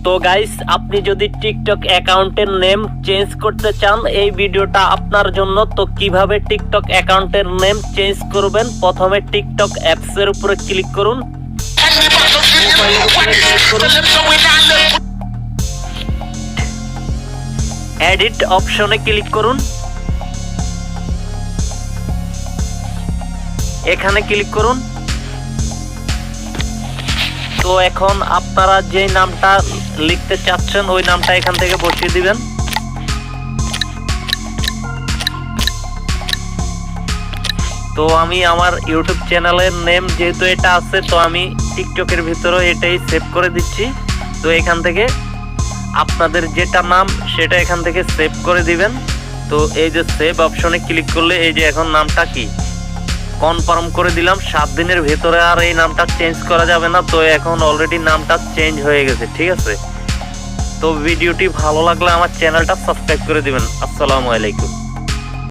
তো গাইস, আপনি যদি টিকটক অ্যাকাউন্টের নেম চেঞ্জ করতে চান, এই ভিডিওটা আপনার জন্য। তো কিভাবে টিকটক অ্যাকাউন্টের নেম চেঞ্জ করবেন, প্রথমে টিকটক অ্যাপস এর উপরে ক্লিক করুন। এডিট অপশনে ক্লিক করুন, এখানে ক্লিক করুন। তো এখন আপনারা যে নামটা লিখতে চাচ্ছেন ওই নামটা এখান থেকে বসিয়ে দিবেন। তো আমি আমার ইউটিউব চ্যানেলের নেম যেহেতু এটা আছে, তো আমি টিকটকের ভিতরে এটাই সেভ করে দিচ্ছি। তো এখান থেকে আপনাদের যেটা নাম সেটা এখান থেকে সেভ করে দিবেন। তো এই যে সেভ অপশনে ক্লিক করলে এই যে এখন নামটা কি কনফার্ম করে দিলাম। 7 দিনের ভেতরে আর এই নামটা চেঞ্জ করা যাবে না। তো এখন অলরেডি নামটা চেঞ্জ হয়ে গেছে, ঠিক আছে। তো ভিডিওটি ভালো লাগলে আমার চ্যানেলটা সাবস্ক্রাইব করে দিবেন। আসসালামু আলাইকুম।